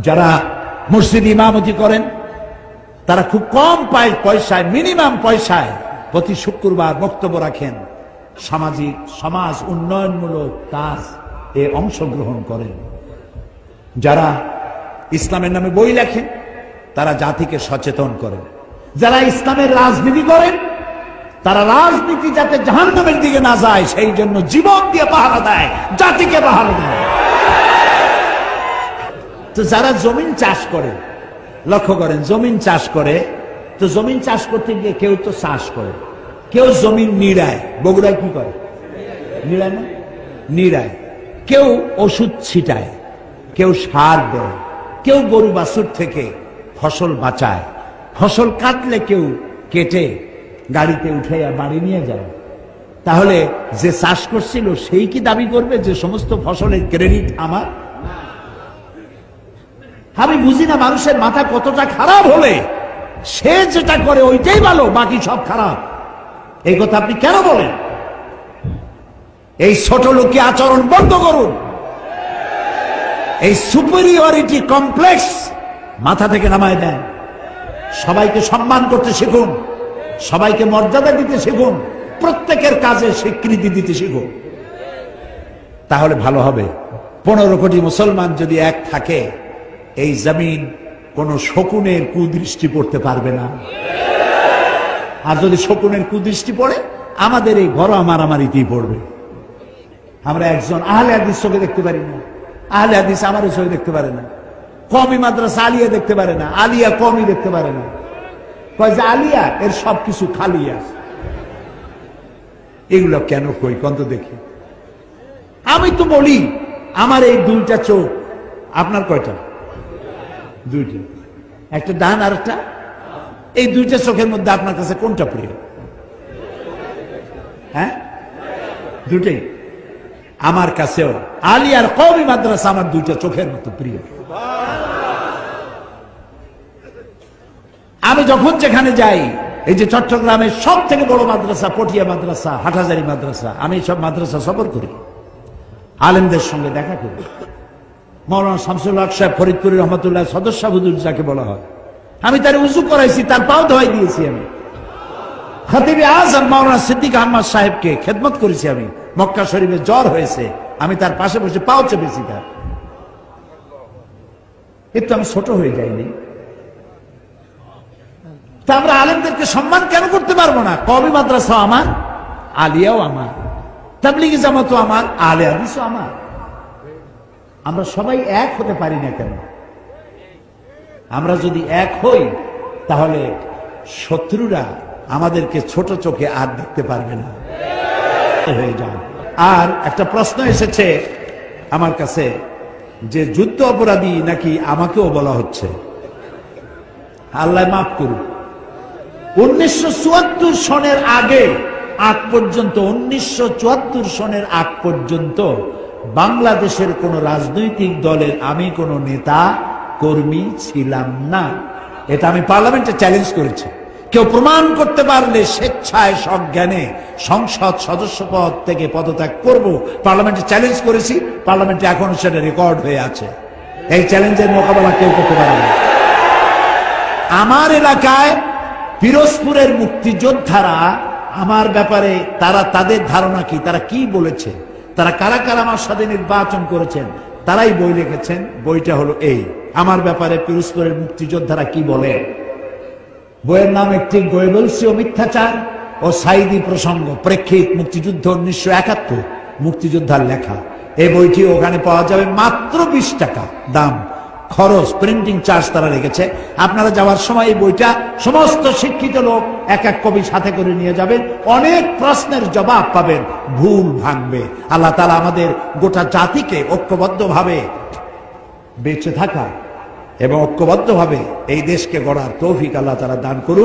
যারা মসজিদ ইমামতি করেন তারা খুব কম পয়সায়, মিনিমাম পয়সায় প্রতি শুক্রবার বক্তব্য রাখেন, সামাজিক সমাজ উন্নয়নমূলক কাজ এ অংশগ্রহণ করেন। যারা ইসলামের নামে বই লেখেন তারা জাতিকে সচেতন করেন। যারা ইসলামের রাজনীতি করেন তারা রাজনীতি যাতে জাহান্নামের দিকে না যায় সেই জন্য জীবন দিয়ে পাহারা দেয়, জাতিকে পাহারা দেয়। তো যারা জমিন চাষ করে, লক্ষ্য করেন, জমিন চাষ করে, তো জমিন চাষ করতে গিয়ে কেউ তো চাষ করে, কেউ জমিন নিড়ায়। বগুড়ায় কি করে? নিড়ায় না? নিড়ায়। কেউ ওষুধ ছিটায়, কেউ সার দেয়, কেউ গরু বাছুর থেকে ফসল বাঁচায়, ফসল কাটলে কেউ কেটে গাড়িতে উঠে বাড়ি নিয়ে যায়। তাহলে যে চাষ করছিল সেই কি দাবি করবে যে সমস্ত ফসলের ক্রেডিট আমার? আমি বুঝি না মানুষের মাথা কতটা খারাপ হলে সে যেটা করে ওইটাই ভালো, বাকি সব খারাপ। এই কথা আপনি কেন বলেন? এই ছোট লোকী আচরণ বন্ধ করুন। এই সুপিরিয়রিটি কমপ্লেক্স মাথা থেকে নামায় দেন। সবাইকে সম্মান করতে শিখুন, সবাইকে মর্যাদা দিতে শিখুন, প্রত্যেকের কাজে স্বীকৃতি দিতে শিখুন, তাহলে ভালো হবে। 15 কোটি মুসলমান যদি এক থাকে এই জমিন কোন শকুনের কুদৃষ্টি পড়তে পারবে না। আর যদি শকুনের কুদৃষ্টি পড়ে আমাদের এই ঘর মারামারিতেই পড়বে। আমরা একজন আহলে হাদিস চোখে দেখতে পারি না, আহলে হাদিস আমারও চোখে দেখতে পারে না, কওমি মাদ্রাসা আলিয়া দেখতে পারে না, আলিয়া কওমি দেখতে পারে না। কয় যে আলিয়া এর সবকিছু খালি আছে। এগুলো কেন কই কত দেখি? আমি তো বলি আমার এই দুইটা চোখ, আপনার কয়টা? দুইটা, একটা ডান আর একটা। এই দুইটা চোখের মধ্যে আপনার কাছে কোনটা প্রিয়? হ্যাঁ, দুইটাই। আমার কাছেও আলিয়ার কওমি মাদ্রাসা আমার দুইটা চোখের মতো প্রিয়। আমি যখন যেখানে যাই, এই যে চট্টগ্রামের সব থেকে বড় মাদ্রাসা পটিয়া মাদ্রাসা, হাটহাজারী মাদ্রাসা, আমি সব মাদ্রাসা সফর করি, আলেমদের সঙ্গে দেখা করি। মৌলানা শামসুল হক সাহেব ফরিদপুরি রহমতুল্লাহ সদস্য হুজুর যাকে বলা হয়, আমি তার উজু করাইছি, তার পাও ধোয়াই দিয়েছি। আমি খতিবে আজম মৌলানা সিদ্দিক আহমদ সাহেবকে খেদমত করেছি। আমি মক্কা শরীফে জ্বর হয়েছে, আমি তার পাশে বসে পাও চেপেছি তার। একটু আমি ছোট হয়ে যাইনি? তা আমরা আলেমদেরকে সম্মান কেন করতে পারবো না? কওমি মাদ্রাসা আমার, আলিয়াও আমার, তাবলিগি জামাতও আমার, আহলে হাদিসও আমার। আমরা সবাই এক হতে পারি না কেন? আমরা যদি এক হই তাহলে শত্রুরা আমাদেরকে ছোট চোখে আর দেখতে পারবে না, হয়ে যায়। আর একটা প্রশ্ন এসেছে আমার কাছে যে যুদ্ধ অপরাধী নাকি আমাকেও বলা হচ্ছে। আল্লাহ মাফ করুন। 1974 সনের আগ পর্যন্ত 1974 সনের আগ পর্যন্ত বাংলাদেশের কোন রাজনৈতিক দলের আমি কোন নেতা কর্মী ছিলাম না। এটা আমি পার্লামেন্টে চ্যালেঞ্জ করেছি। কেউ প্রমাণ করতে পারলে স্বেচ্ছায় সজ্ঞানে সংসদ সদস্য পদ থেকে পদত্যাগ করব, পার্লামেন্টে চ্যালেঞ্জ করেছি। পার্লামেন্টে এখনো সেটা রেকর্ড হয়ে আছে। এই চ্যালেঞ্জের মোকাবেলা কেউ করতে পারে না। আমার এলাকায় পিরোজপুরের মুক্তিযোদ্ধারা আমার ব্যাপারে তারা তাদের ধারণা কি, তারা কি বলেছে, তারা কারা কারা আমার সাথে নির্বাচন করেছেন, তারাই বই লিখেছেন। বইটা হলো এই, আমার ব্যাপারে পিরোজপুরের মুক্তিযোদ্ধারা কি বলে। বইয়ের নাম একটি গোয়েবলসি ও মিথ্যাচার ও সাইদি প্রসঙ্গ, প্রেক্ষিত মুক্তিযুদ্ধ 1971, মুক্তিযোদ্ধার লেখা। এই বইটি ওখানে পাওয়া যাবে মাত্র 20 টাকা দাম, খরচ, প্রিন্টিং চার্জ তারা রেখেছে। আপনারা যাওয়ার সময় এই বইটা সমস্ত শিক্ষিত লোক এক এক কপি সাথে করে নিয়ে যাবেন। অনেক প্রশ্নের জবাব পাবেন, ভুল ভাঙবে। আল্লাহ তাআলা আমাদের গোটা জাতিকে ঐক্যবদ্ধভাবে বেঁচে থাকা এবং ঐক্যবদ্ধভাবে এই দেশকে গড়ার তৌফিক আল্লাহ তাআলা দান করুন।